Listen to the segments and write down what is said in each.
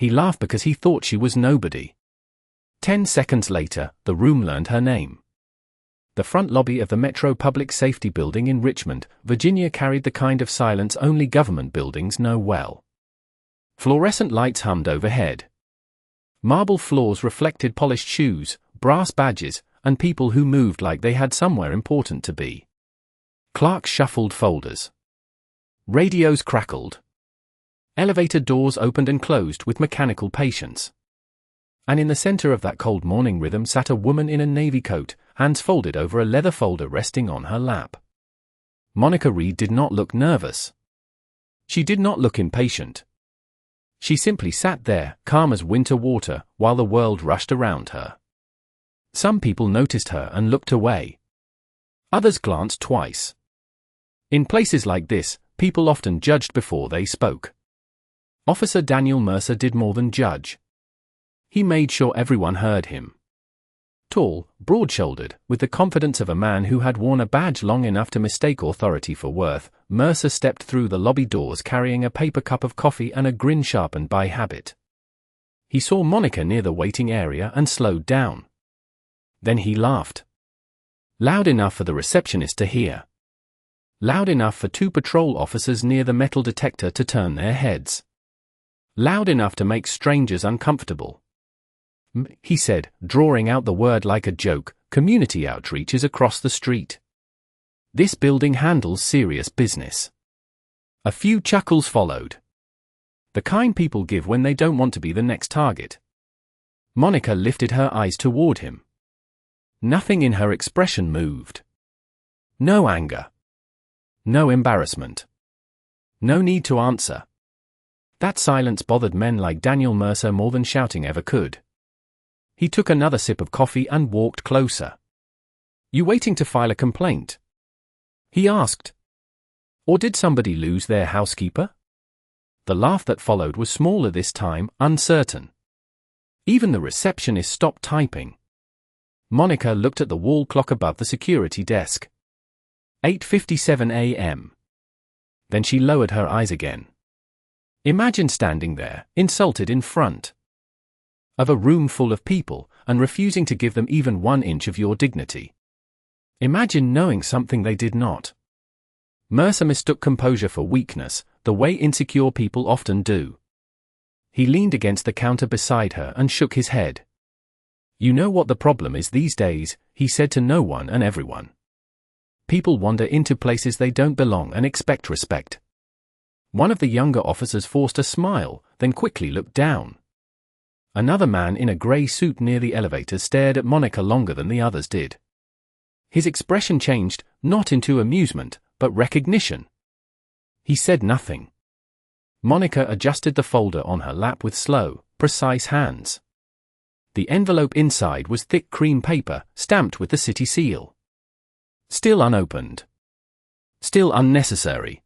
He laughed because he thought she was nobody. 10 seconds later, the room learned her name. The front lobby of the Metro Public Safety Building in Richmond, Virginia carried the kind of silence only government buildings know well. Fluorescent lights hummed overhead. Marble floors reflected polished shoes, brass badges, and people who moved like they had somewhere important to be. Clerks shuffled folders. Radios crackled. Elevator doors opened and closed with mechanical patience. And in the center of that cold morning rhythm sat a woman in a navy coat, hands folded over a leather folder resting on her lap. Monica Reed did not look nervous. She did not look impatient. She simply sat there, calm as winter water, while the world rushed around her. Some people noticed her and looked away. Others glanced twice. In places like this, people often judged before they spoke. Officer Daniel Mercer did more than judge. He made sure everyone heard him. Tall, broad-shouldered, with the confidence of a man who had worn a badge long enough to mistake authority for worth, Mercer stepped through the lobby doors carrying a paper cup of coffee and a grin sharpened by habit. He saw Monica near the waiting area and slowed down. Then he laughed. Loud enough for the receptionist to hear. Loud enough for 2 patrol officers near the metal detector to turn their heads. Loud enough to make strangers uncomfortable. He said, drawing out the word like a joke, community outreach is across the street. This building handles serious business. A few chuckles followed. The kind people give when they don't want to be the next target. Monica lifted her eyes toward him. Nothing in her expression moved. No anger. No embarrassment. No need to answer. That silence bothered men like Daniel Mercer more than shouting ever could. He took another sip of coffee and walked closer. You waiting to file a complaint? He asked. Or did somebody lose their housekeeper? The laugh that followed was smaller this time, uncertain. Even the receptionist stopped typing. Monica looked at the wall clock above the security desk. 8:57 a.m. Then she lowered her eyes again. Imagine standing there, insulted in front of a room full of people, and refusing to give them even 1 inch of your dignity. Imagine knowing something they did not. Mercer mistook composure for weakness, the way insecure people often do. He leaned against the counter beside her and shook his head. You know what the problem is these days, he said to no one and everyone. People wander into places they don't belong and expect respect. One of the younger officers forced a smile, then quickly looked down. Another man in a grey suit near the elevator stared at Monica longer than the others did. His expression changed, not into amusement, but recognition. He said nothing. Monica adjusted the folder on her lap with slow, precise hands. The envelope inside was thick cream paper, stamped with the city seal. Still unopened. Still unnecessary.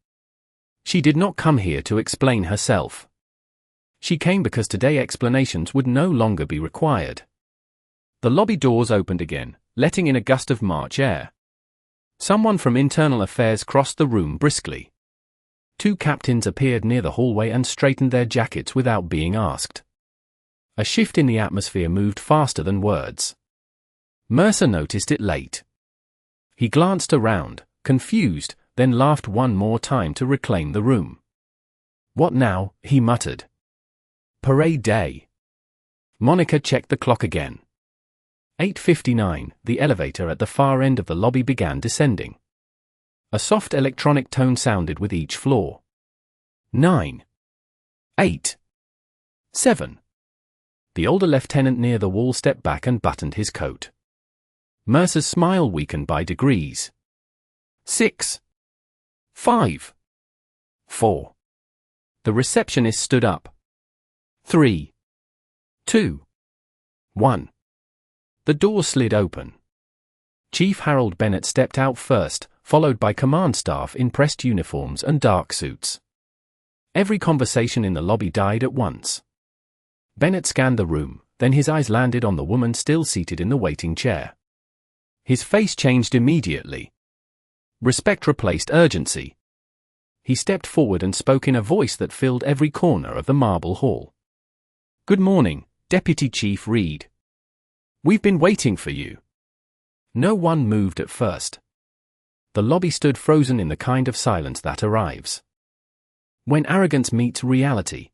She did not come here to explain herself. She came because today explanations would no longer be required. The lobby doors opened again, letting in a gust of March air. Someone from Internal Affairs crossed the room briskly. 2 captains appeared near the hallway and straightened their jackets without being asked. A shift in the atmosphere moved faster than words. Mercer noticed it late. He glanced around, confused, then laughed one more time to reclaim the room. What now? He muttered. Parade day. Monica checked the clock again. 8:59, the elevator at the far end of the lobby began descending. A soft electronic tone sounded with each floor. 9. 8. 7. The older lieutenant near the wall stepped back and buttoned his coat. Mercer's smile weakened by degrees. 6. 5. 4. The receptionist stood up. 3. 2. 1. The door slid open. Chief Harold Bennett stepped out first, followed by command staff in pressed uniforms and dark suits. Every conversation in the lobby died at once. Bennett scanned the room, then his eyes landed on the woman still seated in the waiting chair. His face changed immediately. Respect replaced urgency. He stepped forward and spoke in a voice that filled every corner of the marble hall. Good morning, Deputy Chief Reed. We've been waiting for you. No one moved at first. The lobby stood frozen in the kind of silence that arrives when arrogance meets reality.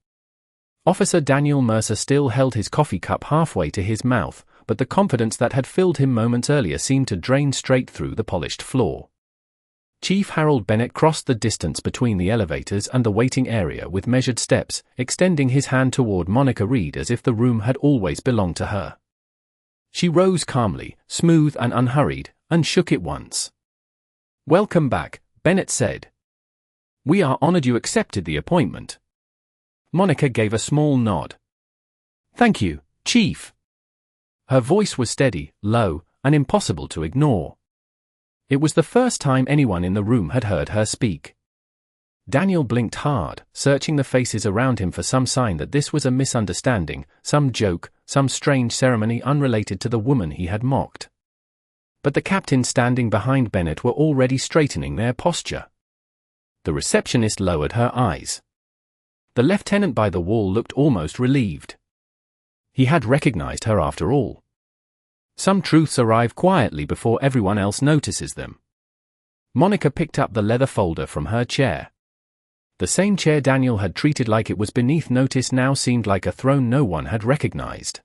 Officer Daniel Mercer still held his coffee cup halfway to his mouth, but the confidence that had filled him moments earlier seemed to drain straight through the polished floor. Chief Harold Bennett crossed the distance between the elevators and the waiting area with measured steps, extending his hand toward Monica Reed as if the room had always belonged to her. She rose calmly, smooth and unhurried, and shook it once. "Welcome back," Bennett said. "We are honored you accepted the appointment." Monica gave a small nod. "Thank you, Chief." Her voice was steady, low, and impossible to ignore. It was the first time anyone in the room had heard her speak. Daniel blinked hard, searching the faces around him for some sign that this was a misunderstanding, some joke, some strange ceremony unrelated to the woman he had mocked. But the captains standing behind Bennett were already straightening their posture. The receptionist lowered her eyes. The lieutenant by the wall looked almost relieved. He had recognized her after all. Some truths arrive quietly before everyone else notices them. Monica picked up the leather folder from her chair. The same chair Daniel had treated like it was beneath notice now seemed like a throne no one had recognized.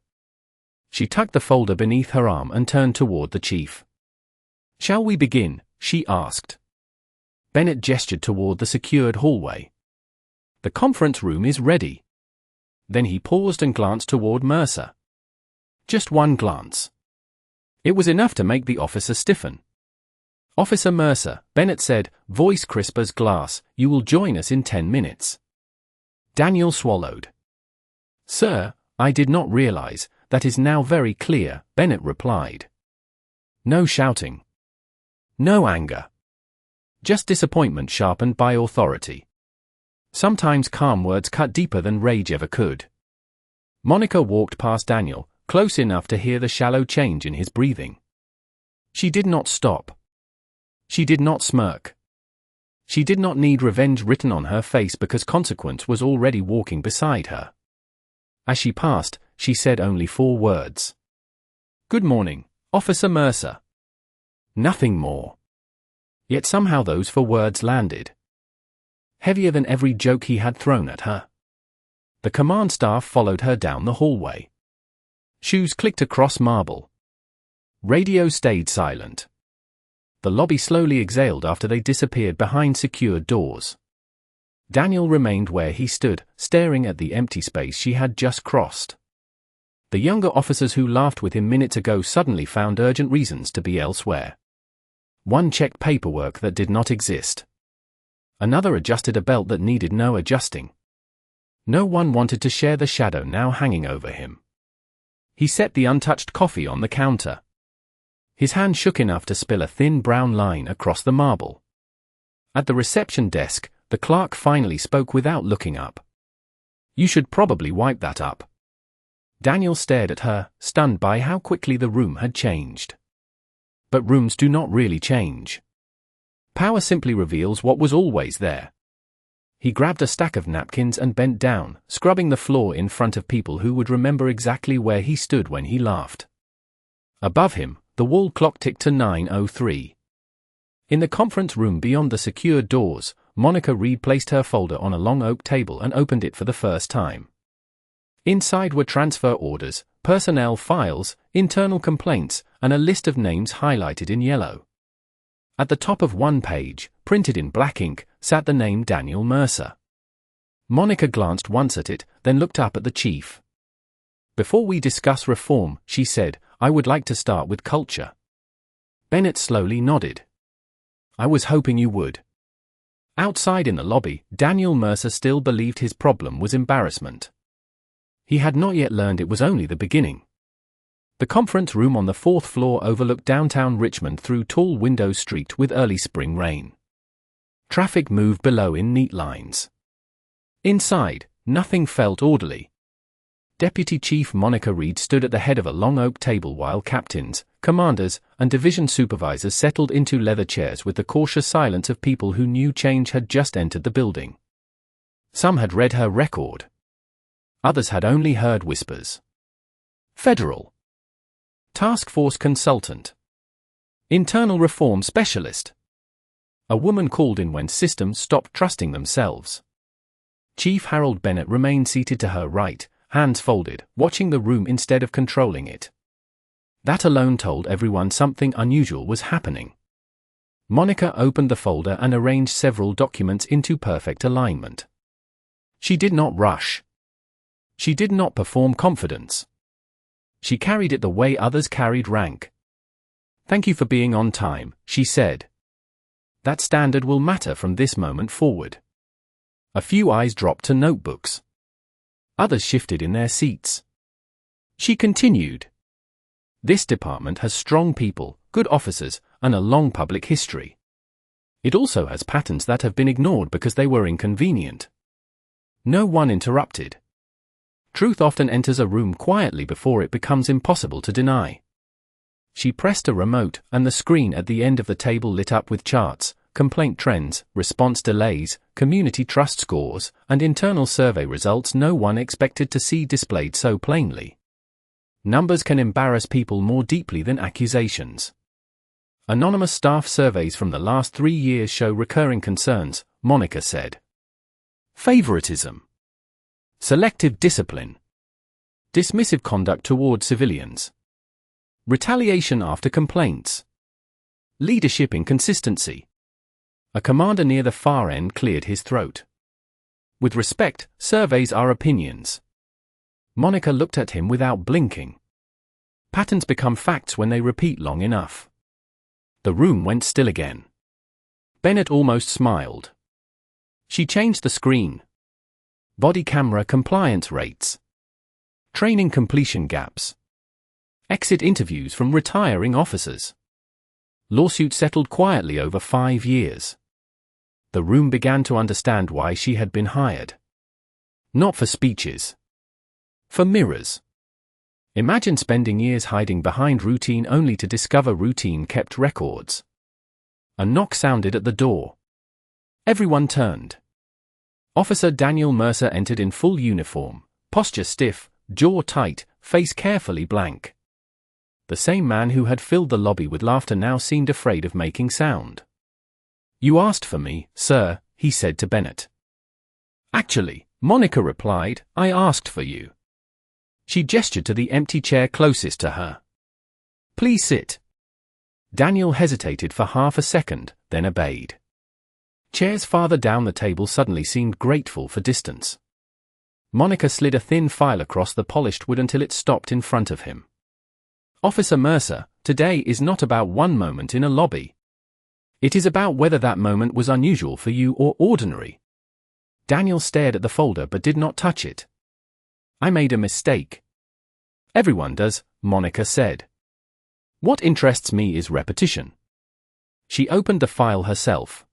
She tucked the folder beneath her arm and turned toward the chief. "Shall we begin?" she asked. Bennett gestured toward the secured hallway. "The conference room is ready." Then he paused and glanced toward Mercer. Just one glance. It was enough to make the officer stiffen. "Officer Mercer," Bennett said, voice crisp as glass, "you will join us in 10 minutes. Daniel swallowed. "Sir, I did not realize. That is now very clear," Bennett replied. No shouting. No anger. Just disappointment sharpened by authority. Sometimes calm words cut deeper than rage ever could. Monica walked past Daniel, close enough to hear the shallow change in his breathing. She did not stop. She did not smirk. She did not need revenge written on her face because consequence was already walking beside her. As she passed, she said only 4 words. "Good morning, Officer Mercer." Nothing more. Yet somehow those 4 words landed. Heavier than every joke he had thrown at her. The command staff followed her down the hallway. Shoes clicked across marble. Radio stayed silent. The lobby slowly exhaled after they disappeared behind secured doors. Daniel remained where he stood, staring at the empty space she had just crossed. The younger officers who laughed with him minutes ago suddenly found urgent reasons to be elsewhere. One checked paperwork that did not exist. Another adjusted a belt that needed no adjusting. No one wanted to share the shadow now hanging over him. He set the untouched coffee on the counter. His hand shook enough to spill a thin brown line across the marble. At the reception desk, the clerk finally spoke without looking up. "You should probably wipe that up." Daniel stared at her, stunned by how quickly the room had changed. But rooms do not really change. Power simply reveals what was always there. He grabbed a stack of napkins and bent down, scrubbing the floor in front of people who would remember exactly where he stood when he laughed. Above him, the wall clock ticked to 9:03. In the conference room beyond the secured doors, Monica Reed placed her folder on a long oak table and opened it for the first time. Inside were transfer orders, personnel files, internal complaints, and a list of names highlighted in yellow. At the top of one page, printed in black ink, sat the name Daniel Mercer. Monica glanced once at it, then looked up at the chief. "Before we discuss reform," she said, "I would like to start with culture." Bennett slowly nodded. "I was hoping you would." Outside in the lobby, Daniel Mercer still believed his problem was embarrassment. He had not yet learned it was only the beginning. The conference room on the 4th floor overlooked downtown Richmond through tall windows streaked with early spring rain. Traffic moved below in neat lines. Inside, nothing felt orderly. Deputy Chief Monica Reed stood at the head of a long oak table while captains, commanders, and division supervisors settled into leather chairs with the cautious silence of people who knew change had just entered the building. Some had read her record. Others had only heard whispers. Federal Task Force Consultant. Internal Reform Specialist. A woman called in when systems stopped trusting themselves. Chief Harold Bennett remained seated to her right, hands folded, watching the room instead of controlling it. That alone told everyone something unusual was happening. Monica opened the folder and arranged several documents into perfect alignment. She did not rush. She did not perform confidence. She carried it the way others carried rank. "Thank you for being on time," she said. "That standard will matter from this moment forward." A few eyes dropped to notebooks. Others shifted in their seats. She continued. "This department has strong people, good officers, and a long public history. It also has patterns that have been ignored because they were inconvenient." No one interrupted. Truth often enters a room quietly before it becomes impossible to deny. She pressed a remote, and the screen at the end of the table lit up with charts, complaint trends, response delays, community trust scores, and internal survey results no one expected to see displayed so plainly. Numbers can embarrass people more deeply than accusations. Anonymous staff surveys from the last 3 years show recurring concerns, Monica said. Favoritism. Selective discipline. Dismissive conduct toward civilians. Retaliation after complaints. Leadership inconsistency. A commander near the far end cleared his throat. "With respect, surveys are opinions." Monica looked at him without blinking. Patterns become facts when they repeat long enough. The room went still again. Bennett almost smiled. She changed the screen. Body camera compliance rates. Training completion gaps. Exit interviews from retiring officers. Lawsuit settled quietly over 5 years. The room began to understand why she had been hired. Not for speeches. For mirrors. Imagine spending years hiding behind routine only to discover routine kept records. A knock sounded at the door. Everyone turned. Officer Daniel Mercer entered in full uniform, posture stiff, jaw tight, face carefully blank. The same man who had filled the lobby with laughter now seemed afraid of making sound. "You asked for me, sir," he said to Bennett. "Actually," Monica replied, "I asked for you." She gestured to the empty chair closest to her. "Please sit." Daniel hesitated for half a second, then obeyed. Chairs farther down the table suddenly seemed grateful for distance. Monica slid a thin file across the polished wood until it stopped in front of him. "Officer Mercer, today is not about one moment in a lobby. It is about whether that moment was unusual for you or ordinary." Daniel stared at the folder but did not touch it. "I made a mistake." "Everyone does," Monica said. "What interests me is repetition." She opened the file herself.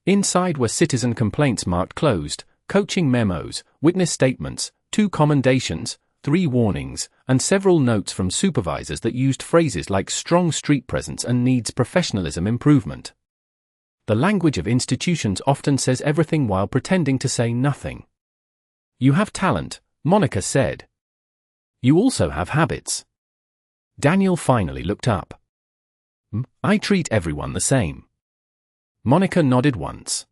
Inside were citizen complaints marked closed, coaching memos, witness statements, 2 commendations, 3 warnings, and several notes from supervisors that used phrases like strong street presence and needs professionalism improvement. The language of institutions often says everything while pretending to say nothing. "You have talent," Monica said. "You also have habits." Daniel finally looked up. "I treat everyone the same." Monica nodded once.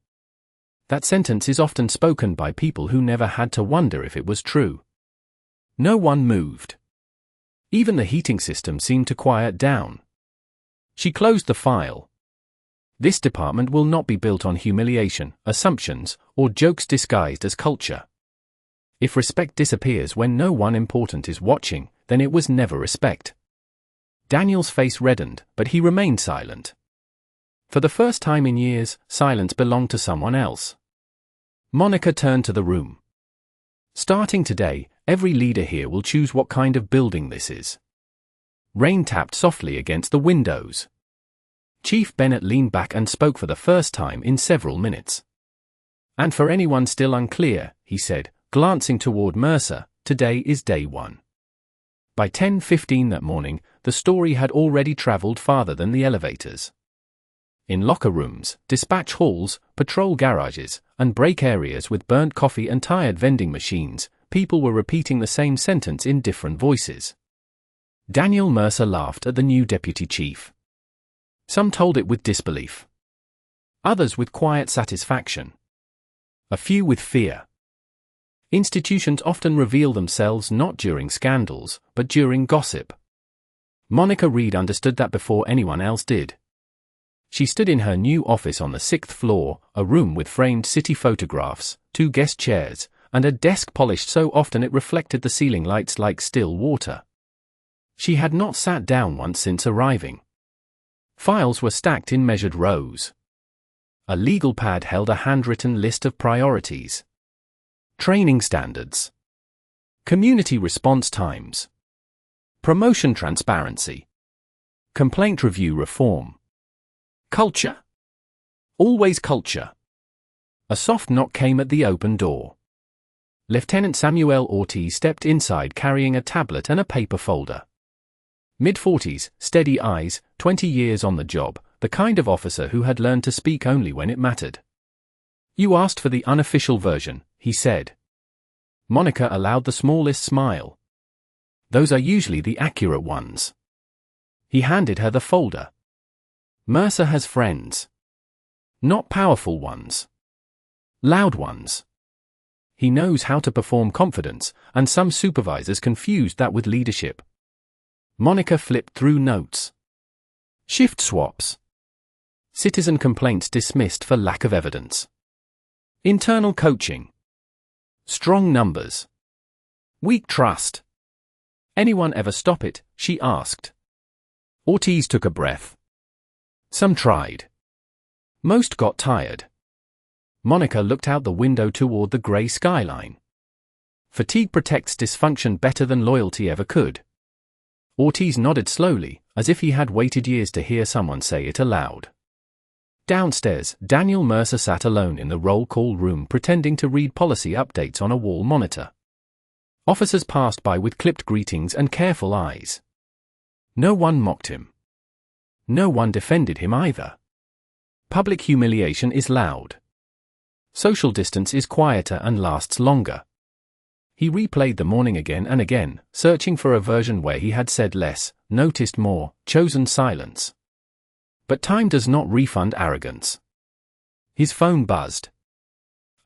That sentence is often spoken by people who never had to wonder if it was true. No one moved. Even the heating system seemed to quiet down. She closed the file. This department will not be built on humiliation, assumptions, or jokes disguised as culture. If respect disappears when no one important is watching, then it was never respect. Daniel's face reddened, but he remained silent. For the first time in years, silence belonged to someone else. Monica turned to the room. "Starting today, every leader here will choose what kind of building this is." Rain tapped softly against the windows. Chief Bennett leaned back and spoke for the first time in several minutes. "And for anyone still unclear," he said, glancing toward Mercer, "today is day 1. By 10:15 that morning, the story had already traveled farther than the elevators. In locker rooms, dispatch halls, patrol garages, and break areas with burnt coffee and tired vending machines, people were repeating the same sentence in different voices. Daniel Mercer laughed at the new deputy chief. Some told it with disbelief. Others with quiet satisfaction. A few with fear. Institutions often reveal themselves not during scandals, but during gossip. Monica Reed understood that before anyone else did. She stood in her new office on the 6th floor, a room with framed city photographs, 2 guest chairs, and a desk polished so often it reflected the ceiling lights like still water. She had not sat down once since arriving. Files were stacked in measured rows. A legal pad held a handwritten list of priorities. Training standards. Community response times. Promotion transparency. Complaint review reform. Culture. Always culture. A soft knock came at the open door. Lieutenant Samuel Ortiz stepped inside carrying a tablet and a paper folder. Mid-40s, steady eyes, 20 years on the job, the kind of officer who had learned to speak only when it mattered. "You asked for the unofficial version," he said. Monica allowed the smallest smile. "Those are usually the accurate ones." He handed her the folder. "Mercer has friends. Not powerful ones. Loud ones. He knows how to perform confidence, and some supervisors confused that with leadership." Monica flipped through notes. Shift swaps. Citizen complaints dismissed for lack of evidence. Internal coaching. Strong numbers. Weak trust. "Anyone ever stop it?" she asked. Ortiz took a breath. "Some tried. Most got tired." Monica looked out the window toward the grey skyline. Fatigue protects dysfunction better than loyalty ever could. Ortiz nodded slowly, as if he had waited years to hear someone say it aloud. Downstairs, Daniel Mercer sat alone in the roll call room pretending to read policy updates on a wall monitor. Officers passed by with clipped greetings and careful eyes. No one mocked him. No one defended him either. Public humiliation is loud. Social distance is quieter and lasts longer. He replayed the morning again and again, searching for a version where he had said less, noticed more, chosen silence. But time does not refund arrogance. His phone buzzed.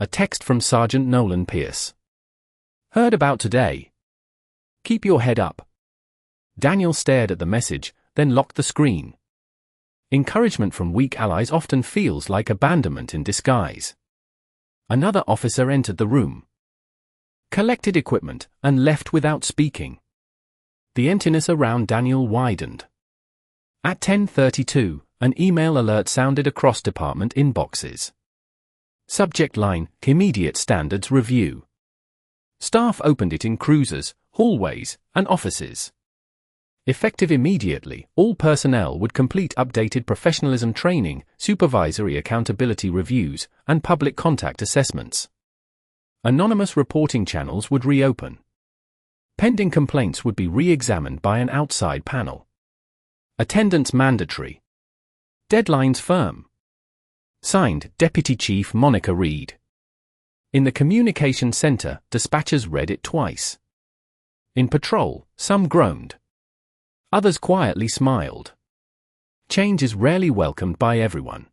A text from Sergeant Nolan Pierce. "Heard about today. Keep your head up." Daniel stared at the message, then locked the screen. Encouragement from weak allies often feels like abandonment in disguise. Another officer entered the room, collected equipment, and left without speaking. The emptiness around Daniel widened. At 10:32, an email alert sounded across department inboxes. Subject line, Immediate Standards Review. Staff opened it in cruisers, hallways, and offices. Effective immediately, all personnel would complete updated professionalism training, supervisory accountability reviews, and public contact assessments. Anonymous reporting channels would reopen. Pending complaints would be re-examined by an outside panel. Attendance mandatory. Deadlines firm. Signed, Deputy Chief Monica Reed. In the communication center, dispatchers read it twice. In patrol, some groaned. Others quietly smiled. Change is rarely welcomed by everyone.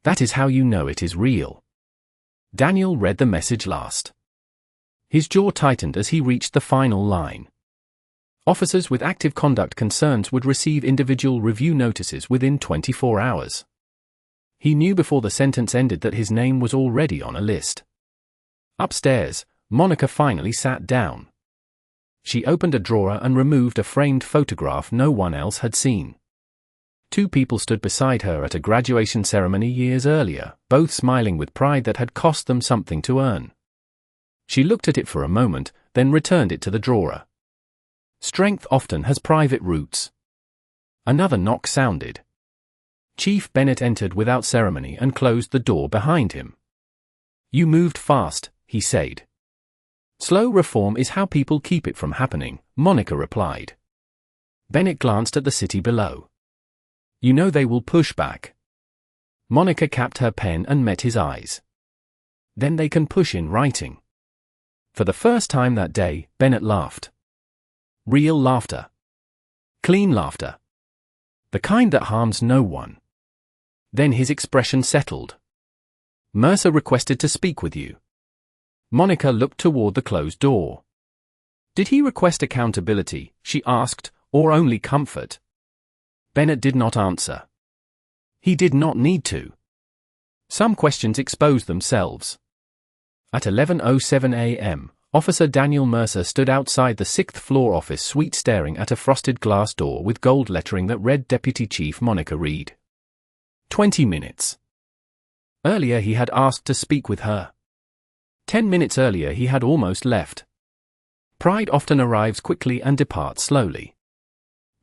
That is how you know it is real. Daniel read the message last. His jaw tightened as he reached the final line. Officers with active conduct concerns would receive individual review notices within 24 hours. He knew before the sentence ended that his name was already on a list. Upstairs, Monica finally sat down. She opened a drawer and removed a framed photograph no one else had seen. 2 people stood beside her at a graduation ceremony years earlier, both smiling with pride that had cost them something to earn. She looked at it for a moment, then returned it to the drawer. Strength often has private roots. Another knock sounded. Chief Bennett entered without ceremony and closed the door behind him. "You moved fast," he said. "Slow reform is how people keep it from happening," Monica replied. Bennett glanced at the city below. "You know they will push back." Monica capped her pen and met his eyes. "Then they can push in writing." For the first time that day, Bennett laughed. Real laughter. Clean laughter. The kind that harms no one. Then his expression settled. Mercer requested to speak with you. Monica looked toward the closed door. Did he request accountability, she asked, or only comfort? Bennett did not answer. He did not need to. Some questions exposed themselves. At 11:07 a.m., Officer Daniel Mercer stood outside the 6th floor office suite staring at a frosted glass door with gold lettering that read Deputy Chief Monica Reed. 20 minutes. Earlier he had asked to speak with her. 10 minutes earlier he had almost left. Pride often arrives quickly and departs slowly.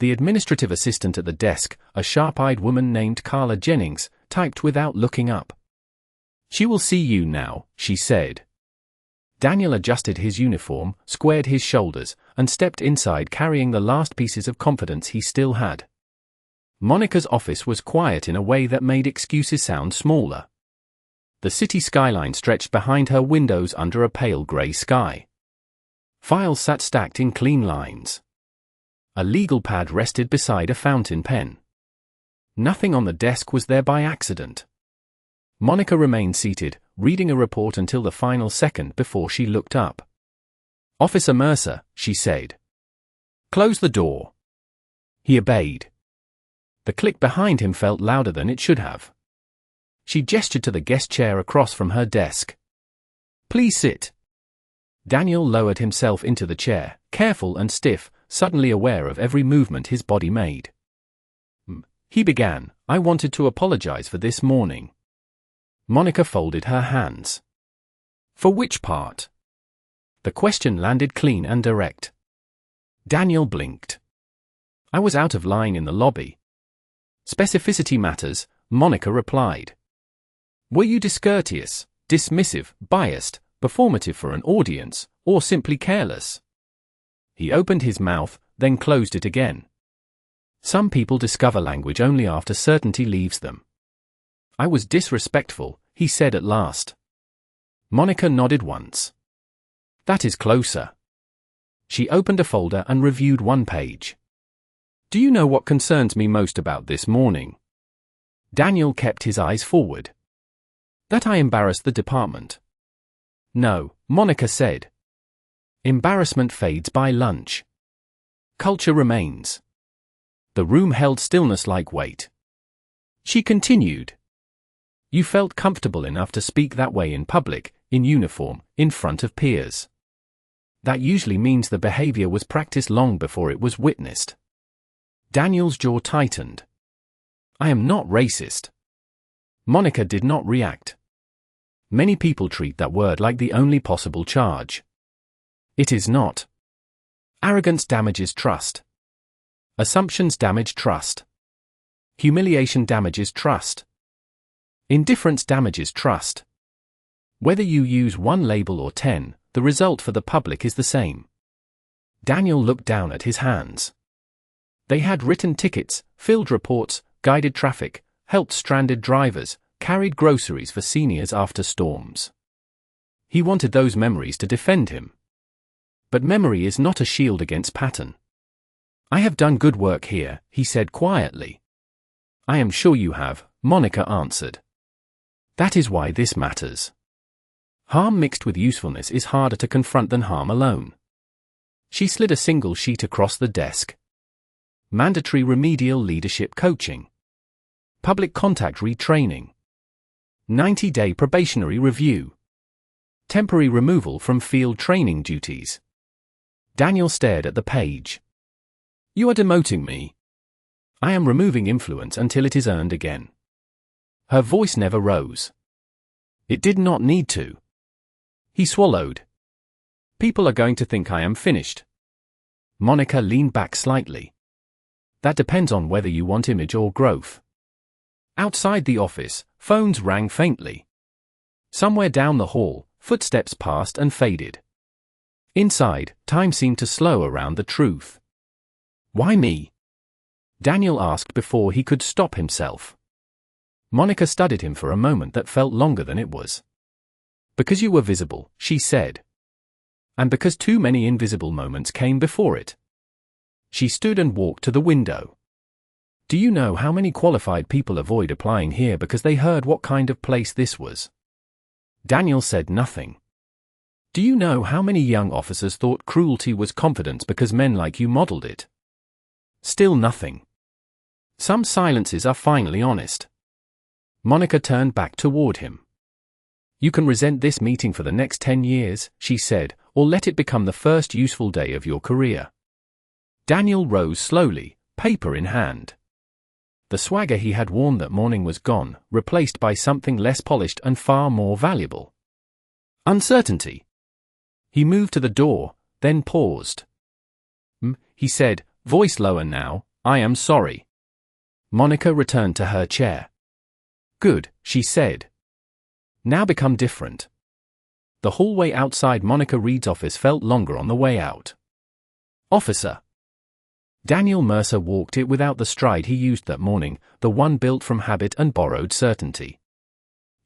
The administrative assistant at the desk, a sharp-eyed woman named Carla Jennings, typed without looking up. She will see you now, she said. Daniel adjusted his uniform, squared his shoulders, and stepped inside carrying the last pieces of confidence he still had. Monica's office was quiet in a way that made excuses sound smaller. The city skyline stretched behind her windows under a pale grey sky. Files sat stacked in clean lines. A legal pad rested beside a fountain pen. Nothing on the desk was there by accident. Monica remained seated, reading a report until the final second before she looked up. Officer Mercer, she said. Close the door. He obeyed. The click behind him felt louder than it should have. She gestured to the guest chair across from her desk. Please sit. Daniel lowered himself into the chair, careful and stiff, suddenly aware of every movement his body made. He began, I wanted to apologize for this morning. Monica folded her hands. For which part? The question landed clean and direct. Daniel blinked. I was out of line in the lobby. Specificity matters, Monica replied. Were you discourteous, dismissive, biased, performative for an audience, or simply careless? He opened his mouth, then closed it again. Some people discover language only after certainty leaves them. I was disrespectful, he said at last. Monica nodded once. That is closer. She opened a folder and reviewed one page. Do you know what concerns me most about this morning? Daniel kept his eyes forward. That I embarrassed the department. No, Monica said. Embarrassment fades by lunch. Culture remains. The room held stillness like weight. She continued. You felt comfortable enough to speak that way in public, in uniform, in front of peers. That usually means the behavior was practiced long before it was witnessed. Daniel's jaw tightened. I am not racist. Monica did not react. Many people treat that word like the only possible charge. It is not. Arrogance damages trust. Assumptions damage trust. Humiliation damages trust. Indifference damages trust. Whether you use one label or 10, the result for the public is the same. Daniel looked down at his hands. They had written tickets, filled reports, guided traffic, helped stranded drivers, carried groceries for seniors after storms. He wanted those memories to defend him. But memory is not a shield against pattern. I have done good work here, he said quietly. I am sure you have, Monica answered. That is why this matters. Harm mixed with usefulness is harder to confront than harm alone. She slid a single sheet across the desk. Mandatory remedial leadership coaching. Public contact retraining. 90-day probationary review. Temporary removal from field training duties. Daniel stared at the page. You are demoting me. I am removing influence until it is earned again. Her voice never rose. It did not need to. He swallowed. People are going to think I am finished. Monica leaned back slightly. That depends on whether you want image or growth. Outside the office, phones rang faintly. Somewhere down the hall, footsteps passed and faded. Inside, time seemed to slow around the truth. Why me? Daniel asked before he could stop himself. Monica studied him for a moment that felt longer than it was. Because you were visible, she said. And because too many invisible moments came before it. She stood and walked to the window. Do you know how many qualified people avoid applying here because they heard what kind of place this was? Daniel said nothing. Do you know how many young officers thought cruelty was confidence because men like you modeled it? Still nothing. Some silences are finally honest. Monica turned back toward him. You can resent this meeting for the next 10 years, she said, or let it become the first useful day of your career. Daniel rose slowly, paper in hand. The swagger he had worn that morning was gone, replaced by something less polished and far more valuable. Uncertainty. He moved to the door, then paused. He said, voice lower now, I am sorry. Monica returned to her chair. Good, she said. Now become different. The hallway outside Monica Reed's office felt longer on the way out. Officer. Daniel Mercer walked it without the stride he used that morning, the one built from habit and borrowed certainty.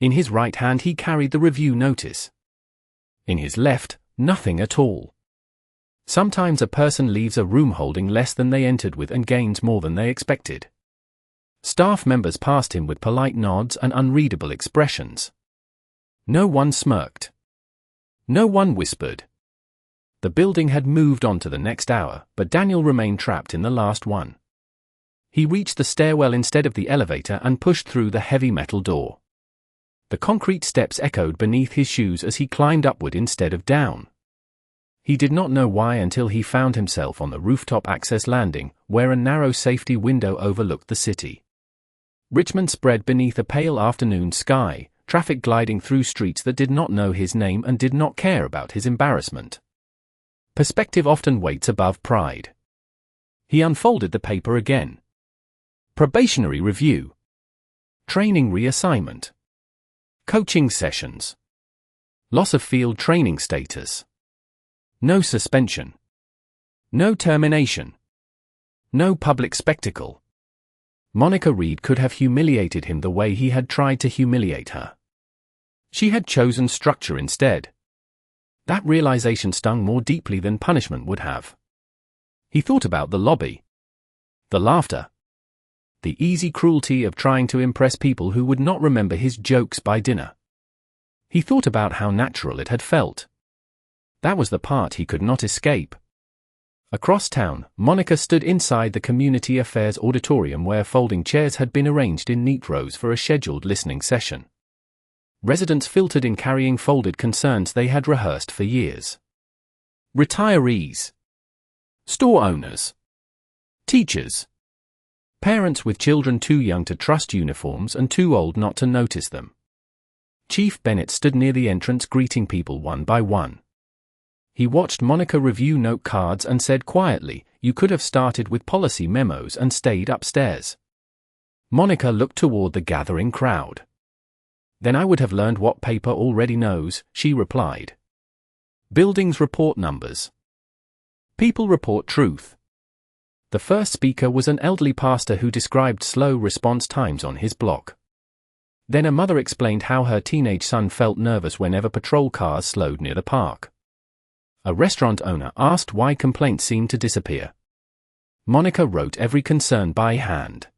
In his right hand he carried the review notice. In his left, nothing at all. Sometimes a person leaves a room holding less than they entered with and gains more than they expected. Staff members passed him with polite nods and unreadable expressions. No one smirked. No one whispered. The building had moved on to the next hour, but Daniel remained trapped in the last one. He reached the stairwell instead of the elevator and pushed through the heavy metal door. The concrete steps echoed beneath his shoes as he climbed upward instead of down. He did not know why until he found himself on the rooftop access landing, where a narrow safety window overlooked the city. Richmond spread beneath a pale afternoon sky, traffic gliding through streets that did not know his name and did not care about his embarrassment. Perspective often waits above pride. He unfolded the paper again. Probationary review. Training reassignment. Coaching sessions. Loss of field training status. No suspension. No termination. No public spectacle. Monica Reed could have humiliated him the way he had tried to humiliate her. She had chosen structure instead. That realization stung more deeply than punishment would have. He thought about the lobby. The laughter. The easy cruelty of trying to impress people who would not remember his jokes by dinner. He thought about how natural it had felt. That was the part he could not escape. Across town, Monica stood inside the Community Affairs Auditorium where folding chairs had been arranged in neat rows for a scheduled listening session. Residents filtered in carrying folded concerns they had rehearsed for years. Retirees. Store owners. Teachers. Parents with children too young to trust uniforms and too old not to notice them. Chief Bennett stood near the entrance greeting people one by one. He watched Monica review note cards and said quietly, "You could have started with policy memos and stayed upstairs." Monica looked toward the gathering crowd. "Then I would have learned what paper already knows," she replied. Buildings report numbers. People report truth. The first speaker was an elderly pastor who described slow response times on his block. Then a mother explained how her teenage son felt nervous whenever patrol cars slowed near the park. A restaurant owner asked why complaints seemed to disappear. Monica wrote every concern by hand.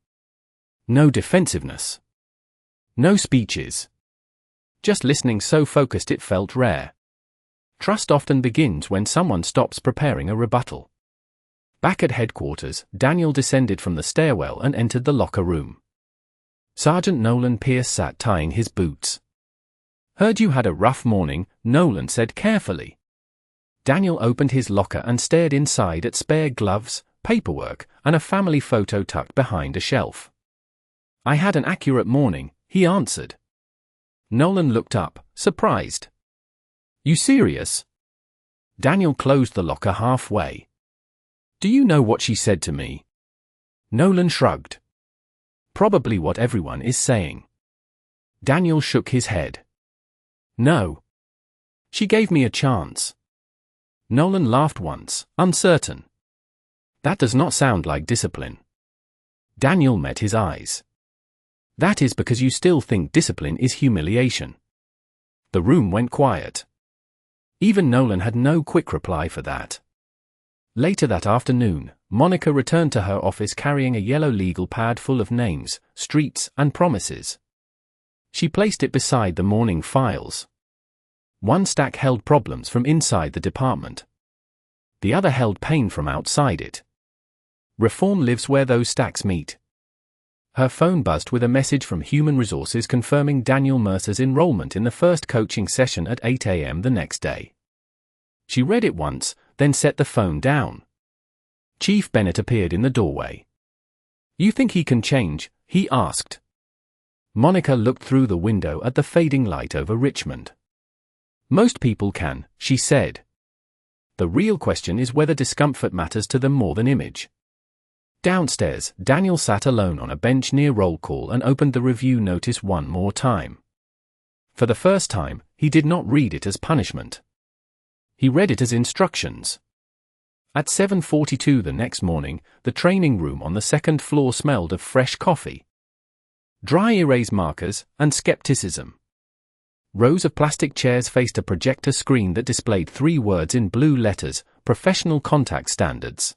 No defensiveness. No speeches. Just listening so focused it felt rare. Trust often begins when someone stops preparing a rebuttal. Back at headquarters, Daniel descended from the stairwell and entered the locker room. Sergeant Nolan Pierce sat tying his boots. "Heard you had a rough morning," Nolan said carefully. Daniel opened his locker and stared inside at spare gloves, paperwork, and a family photo tucked behind a shelf. "I had an accurate morning," he answered. Nolan looked up, surprised. "You serious?" Daniel closed the locker halfway. "Do you know what she said to me?" Nolan shrugged. "Probably what everyone is saying." Daniel shook his head. "No. She gave me a chance." Nolan laughed once, uncertain. "That does not sound like discipline." Daniel met his eyes. "That is because you still think discipline is humiliation." The room went quiet. Even Nolan had no quick reply for that. Later that afternoon, Monica returned to her office carrying a yellow legal pad full of names, streets, and promises. She placed it beside the morning files. One stack held problems from inside the department. The other held pain from outside it. Reform lives where those stacks meet. Her phone buzzed with a message from Human Resources confirming Daniel Mercer's enrollment in the first coaching session at 8 a.m. the next day. She read it once, then set the phone down. Chief Bennett appeared in the doorway. "You think he can change?" he asked. Monica looked through the window at the fading light over Richmond. "Most people can," she said. "The real question is whether discomfort matters to them more than image." Downstairs, Daniel sat alone on a bench near roll call and opened the review notice one more time. For the first time, he did not read it as punishment. He read it as instructions. At 7:42 the next morning, the training room on the second floor smelled of fresh coffee, dry erase markers, and skepticism. Rows of plastic chairs faced a projector screen that displayed 3 words in blue letters: Professional Contact Standards.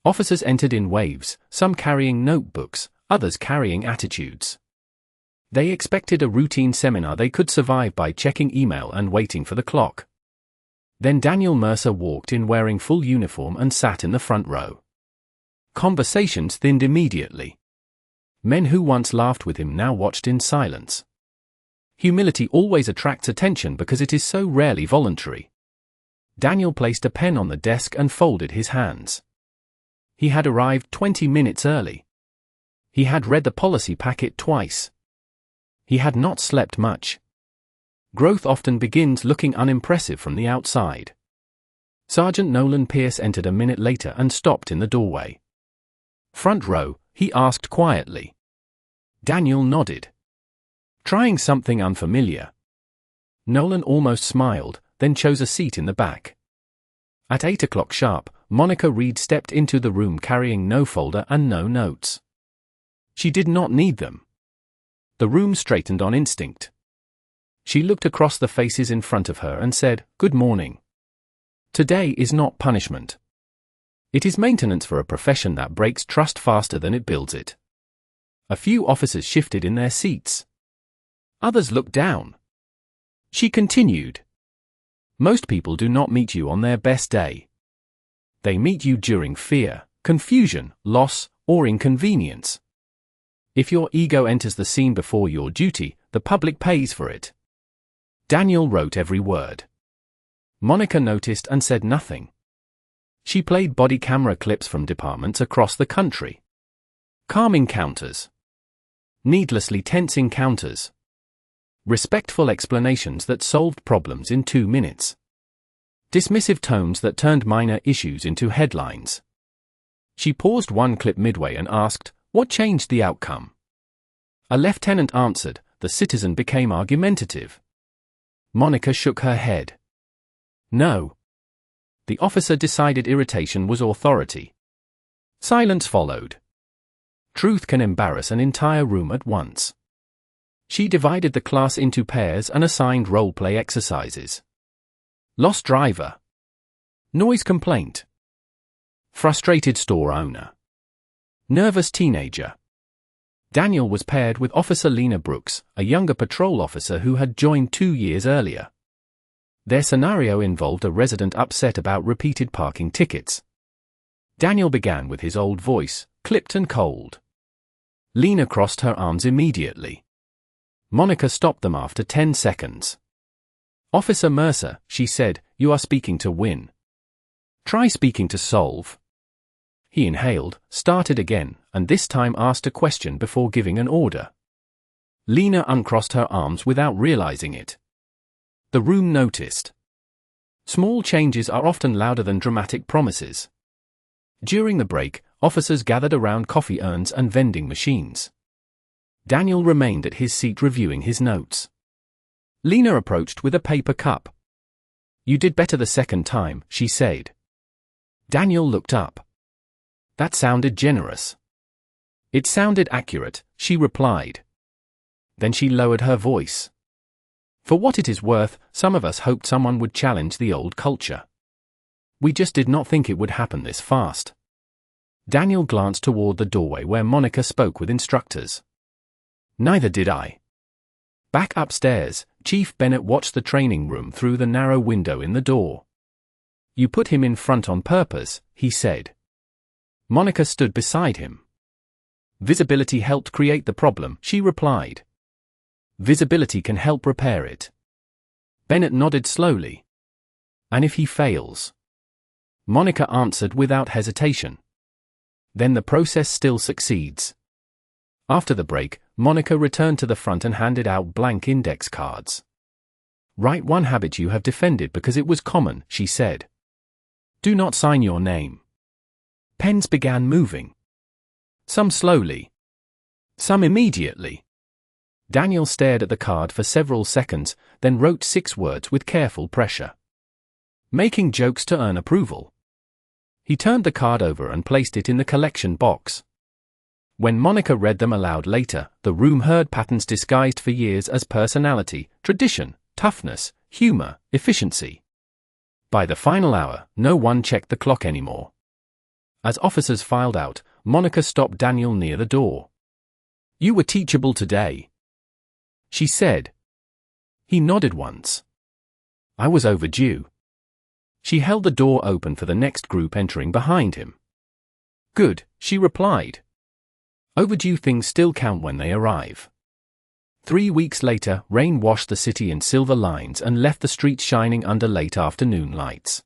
Officers entered in waves, some carrying notebooks, others carrying attitudes. They expected a routine seminar they could survive by checking email and waiting for the clock. Then Daniel Mercer walked in wearing full uniform and sat in the front row. Conversations thinned immediately. Men who once laughed with him now watched in silence. Humility always attracts attention because it is so rarely voluntary. Daniel placed a pen on the desk and folded his hands. He had arrived 20 minutes early. He had read the policy packet twice. He had not slept much. Growth often begins looking unimpressive from the outside. Sergeant Nolan Pierce entered a minute later and stopped in the doorway. "Front row?" he asked quietly. Daniel nodded. "Trying something unfamiliar?" Nolan almost smiled, then chose a seat in the back. At 8 o'clock sharp, Monica Reed stepped into the room carrying no folder and no notes. She did not need them. The room straightened on instinct. She looked across the faces in front of her and said, "Good morning. Today is not punishment. It is maintenance for a profession that breaks trust faster than it builds it." A few officers shifted in their seats. Others looked down. She continued, "Most people do not meet you on their best day. They meet you during fear, confusion, loss, or inconvenience. If your ego enters the scene before your duty, the public pays for it." Daniel wrote every word. Monica noticed and said nothing. She played body camera clips from departments across the country. Calm encounters. Needlessly tense encounters. Respectful explanations that solved problems in 2 minutes. Dismissive tones that turned minor issues into headlines. She paused one clip midway and asked, "What changed the outcome?" A lieutenant answered, "The citizen became argumentative." Monica shook her head. "No." The officer decided irritation was authority. Silence followed. Truth can embarrass an entire room at once. She divided the class into pairs and assigned role-play exercises. Lost driver. Noise complaint. Frustrated store owner. Nervous teenager. Daniel was paired with Officer Lena Brooks, a younger patrol officer who had joined 2 years earlier. Their scenario involved a resident upset about repeated parking tickets. Daniel began with his old voice, clipped and cold. Lena crossed her arms immediately. Monica stopped them after 10 seconds. "Officer Mercer," she said, "you are speaking to win. Try speaking to solve." He inhaled, started again, and this time asked a question before giving an order. Lena uncrossed her arms without realizing it. The room noticed. Small changes are often louder than dramatic promises. During the break, officers gathered around coffee urns and vending machines. Daniel remained at his seat reviewing his notes. Lena approached with a paper cup. "You did better the second time," she said. Daniel looked up. That sounded generous. "It sounded accurate," she replied. Then she lowered her voice. For what it is worth, some of us hoped someone would challenge the old culture. We just did not think it would happen this fast. Daniel glanced toward the doorway where Monica spoke with instructors. Neither did I. Back upstairs, Chief Bennett watched the training room through the narrow window in the door. You put him in front on purpose, he said. Monica stood beside him. Visibility helped create the problem, she replied. Visibility can help repair it. Bennett nodded slowly. And if he fails? Monica answered without hesitation. Then the process still succeeds. After the break, Monica returned to the front and handed out blank index cards. Write one habit you have defended because it was common, she said. Do not sign your name. Pens began moving. Some slowly. Some immediately. Daniel stared at the card for several seconds, then wrote 6 words with careful pressure. Making jokes to earn approval. He turned the card over and placed it in the collection box. When Monica read them aloud later, the room heard patterns disguised for years as personality, tradition, toughness, humor, efficiency. By the final hour, no one checked the clock anymore. As officers filed out, Monica stopped Daniel near the door. You were teachable today, she said. He nodded once. I was overdue. She held the door open for the next group entering behind him. Good, she replied. Overdue things still count when they arrive. 3 weeks later, rain washed the city in silver lines and left the streets shining under late afternoon lights.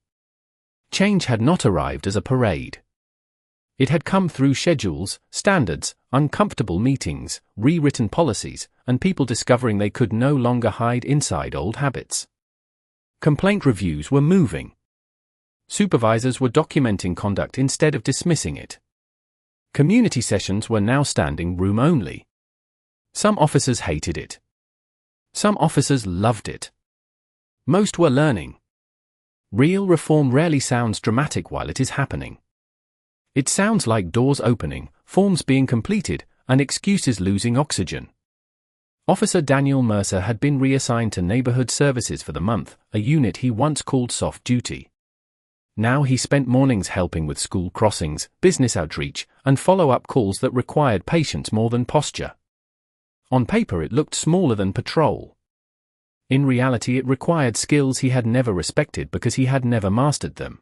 Change had not arrived as a parade. It had come through schedules, standards, uncomfortable meetings, rewritten policies, and people discovering they could no longer hide inside old habits. Complaint reviews were moving. Supervisors were documenting conduct instead of dismissing it. Community sessions were now standing room only. Some officers hated it. Some officers loved it. Most were learning. Real reform rarely sounds dramatic while it is happening. It sounds like doors opening, forms being completed, and excuses losing oxygen. Officer Daniel Mercer had been reassigned to neighborhood services for the month, a unit he once called soft duty. Now he spent mornings helping with school crossings, business outreach, and follow-up calls that required patience more than posture. On paper it looked smaller than patrol. In reality it required skills he had never respected because he had never mastered them.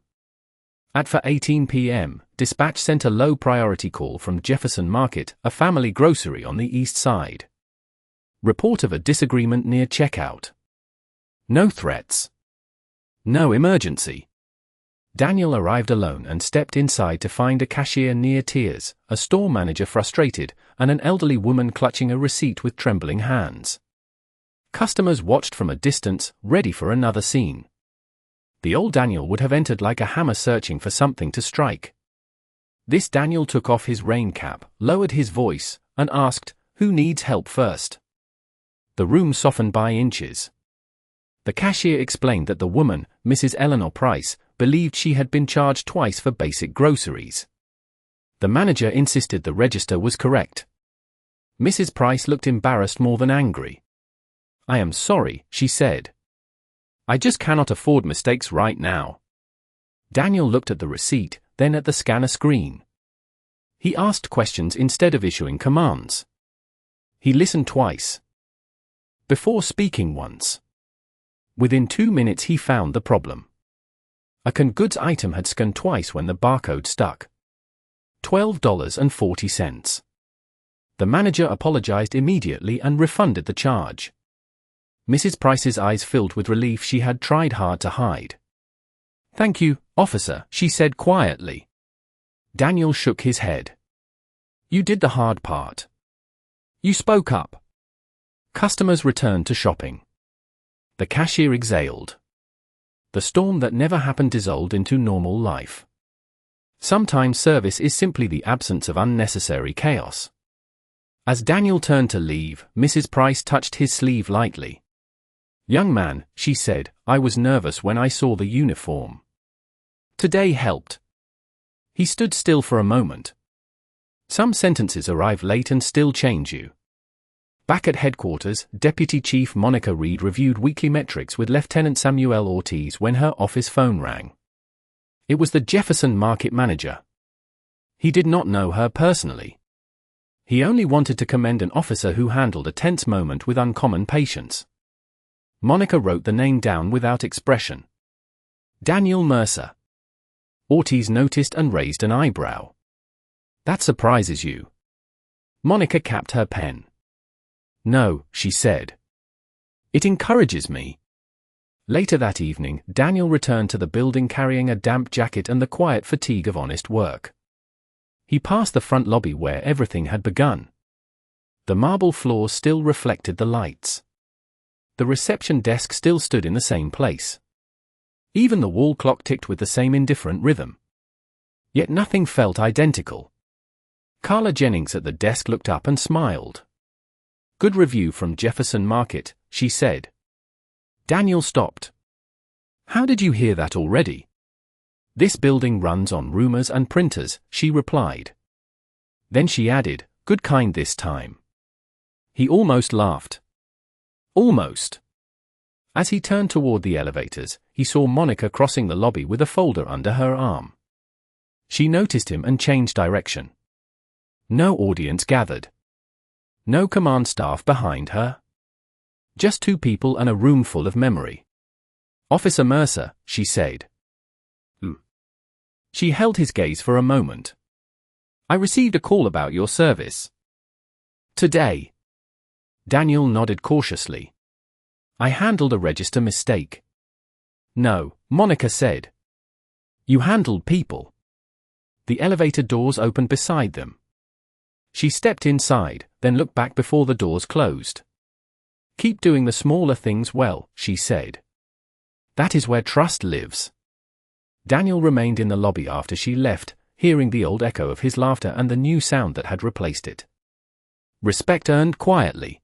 At 4:18 p.m., dispatch sent a low-priority call from Jefferson Market, a family grocery on the east side. Report of a disagreement near checkout. No threats. No emergency. Daniel arrived alone and stepped inside to find a cashier near tears, a store manager frustrated, and an elderly woman clutching a receipt with trembling hands. Customers watched from a distance, ready for another scene. The old Daniel would have entered like a hammer searching for something to strike. This Daniel took off his rain cap, lowered his voice, and asked, "Who needs help first?" The room softened by inches. The cashier explained that the woman, Mrs. Eleanor Price, believed she had been charged twice for basic groceries. The manager insisted the register was correct. Mrs. Price looked embarrassed more than angry. "I am sorry," she said. "I just cannot afford mistakes right now." Daniel looked at the receipt, then at the scanner screen. He asked questions instead of issuing commands. He listened twice. Before speaking once. Within 2 minutes he found the problem. A canned goods item had scanned twice when the barcode stuck. $12.40. The manager apologized immediately and refunded the charge. Mrs. Price's eyes filled with relief she had tried hard to hide. "Thank you, officer," she said quietly. Daniel shook his head. "You did the hard part. You spoke up." Customers returned to shopping. The cashier exhaled. The storm that never happened dissolved into normal life. Sometimes service is simply the absence of unnecessary chaos. As Daniel turned to leave, Mrs. Price touched his sleeve lightly. "Young man," she said, "I was nervous when I saw the uniform. Today helped." He stood still for a moment. Some sentences arrive late and still change you. Back at headquarters, Deputy Chief Monica Reed reviewed weekly metrics with Lieutenant Samuel Ortiz when her office phone rang. It was the Jefferson Market manager. He did not know her personally. He only wanted to commend an officer who handled a tense moment with uncommon patience. Monica wrote the name down without expression. Daniel Mercer. Ortiz noticed and raised an eyebrow. That surprises you. Monica capped her pen. No, she said. It encourages me. Later that evening, Daniel returned to the building carrying a damp jacket and the quiet fatigue of honest work. He passed the front lobby where everything had begun. The marble floors still reflected the lights. The reception desk still stood in the same place. Even the wall clock ticked with the same indifferent rhythm. Yet nothing felt identical. Carla Jennings at the desk looked up and smiled. Good review from Jefferson Market, she said. Daniel stopped. How did you hear that already? This building runs on rumors and printers, she replied. Then she added, good kind this time. He almost laughed. Almost. As he turned toward the elevators, he saw Monica crossing the lobby with a folder under her arm. She noticed him and changed direction. No audience gathered. No command staff behind her. Just two people and a room full of memory. Officer Mercer, she said. She held his gaze for a moment. I received a call about your service. Today. Daniel nodded cautiously. I handled a register mistake. No, Monica said. You handled people. The elevator doors opened beside them. She stepped inside, then looked back before the doors closed. Keep doing the smaller things well, she said. That is where trust lives. Daniel remained in the lobby after she left, hearing the old echo of his laughter and the new sound that had replaced it. Respect earned quietly.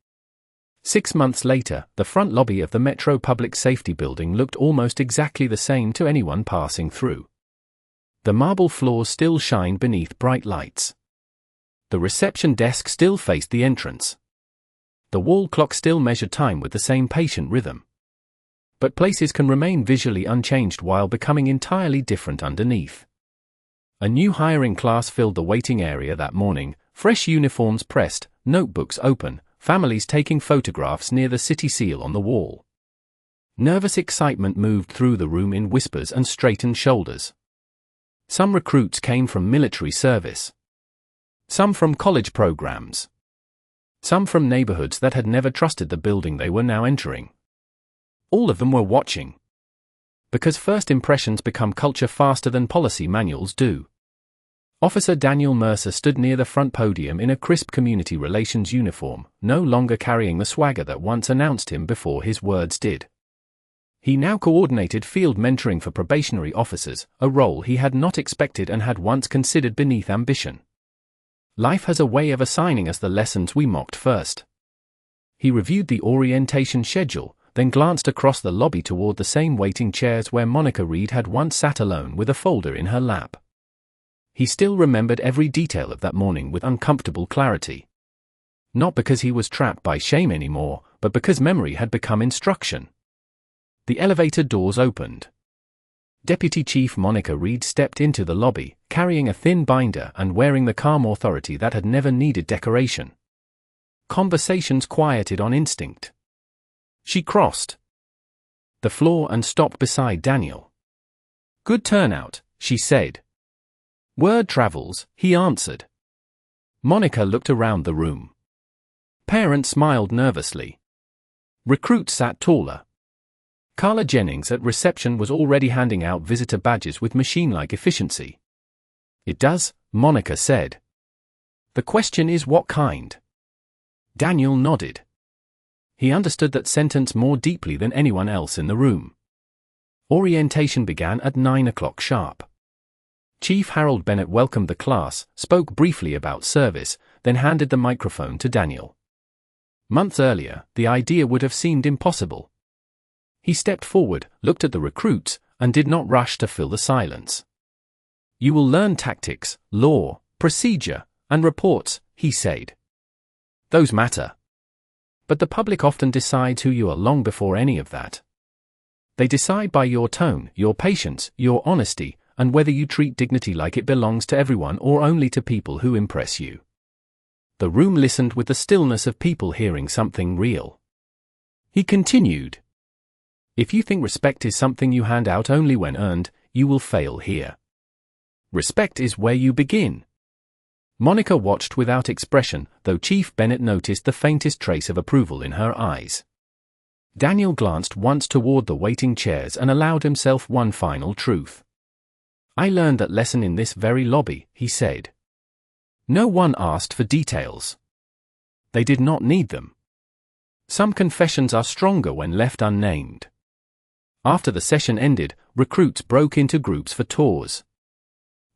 6 months later, the front lobby of the Metro Public Safety Building looked almost exactly the same to anyone passing through. The marble floors still shined beneath bright lights. The reception desk still faced the entrance. The wall clock still measured time with the same patient rhythm. But places can remain visually unchanged while becoming entirely different underneath. A new hiring class filled the waiting area that morning, fresh uniforms pressed, notebooks open, families taking photographs near the city seal on the wall. Nervous excitement moved through the room in whispers and straightened shoulders. Some recruits came from military service. Some from college programs. Some from neighborhoods that had never trusted the building they were now entering. All of them were watching. Because first impressions become culture faster than policy manuals do. Officer Daniel Mercer stood near the front podium in a crisp community relations uniform, no longer carrying the swagger that once announced him before his words did. He now coordinated field mentoring for probationary officers, a role he had not expected and had once considered beneath ambition. Life has a way of assigning us the lessons we mocked first. He reviewed the orientation schedule, then glanced across the lobby toward the same waiting chairs where Monica Reed had once sat alone with a folder in her lap. He still remembered every detail of that morning with uncomfortable clarity. Not because he was trapped by shame anymore, but because memory had become instruction. The elevator doors opened. Deputy Chief Monica Reed stepped into the lobby, carrying a thin binder and wearing the calm authority that had never needed decoration. Conversations quieted on instinct. She crossed the floor and stopped beside Daniel. Good turnout, she said. Word travels, he answered. Monica looked around the room. Parents smiled nervously. Recruits sat taller. Carla Jennings at reception was already handing out visitor badges with machine-like efficiency. It does, Monica said. The question is what kind? Daniel nodded. He understood that sentence more deeply than anyone else in the room. Orientation began at 9 o'clock sharp. Chief Harold Bennett welcomed the class, spoke briefly about service, then handed the microphone to Daniel. Months earlier, the idea would have seemed impossible. He stepped forward, looked at the recruits, and did not rush to fill the silence. You will learn tactics, law, procedure, and reports, he said. Those matter. But the public often decides who you are long before any of that. They decide by your tone, your patience, your honesty, and whether you treat dignity like it belongs to everyone or only to people who impress you. The room listened with the stillness of people hearing something real. He continued. If you think respect is something you hand out only when earned, you will fail here. Respect is where you begin. Monica watched without expression, though Chief Bennett noticed the faintest trace of approval in her eyes. Daniel glanced once toward the waiting chairs and allowed himself one final truth. I learned that lesson in this very lobby, he said. No one asked for details. They did not need them. Some confessions are stronger when left unnamed. After the session ended, recruits broke into groups for tours.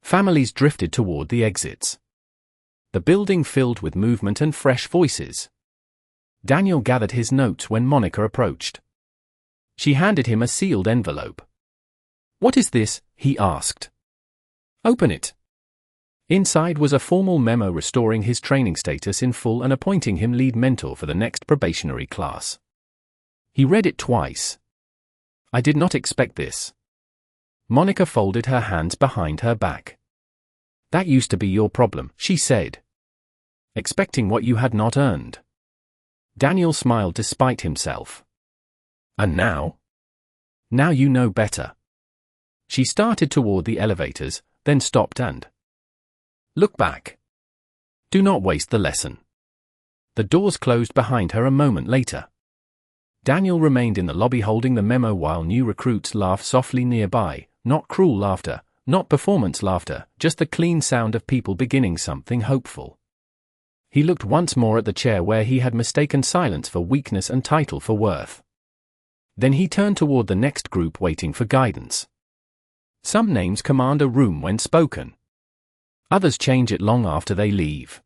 Families drifted toward the exits. The building filled with movement and fresh voices. Daniel gathered his notes when Monica approached. She handed him a sealed envelope. What is this? He asked. Open it. Inside was a formal memo restoring his training status in full and appointing him lead mentor for the next probationary class. He read it twice. I did not expect this. Monica folded her hands behind her back. That used to be your problem, she said. Expecting what you had not earned. Daniel smiled despite himself. And now? Now you know better. She started toward the elevators, then stopped and look back. Do not waste the lesson. The doors closed behind her a moment later. Daniel remained in the lobby holding the memo while new recruits laughed softly nearby, not cruel laughter, not performance laughter, just the clean sound of people beginning something hopeful. He looked once more at the chair where he had mistaken silence for weakness and title for worth. Then he turned toward the next group waiting for guidance. Some names command a room when spoken. Others change it long after they leave.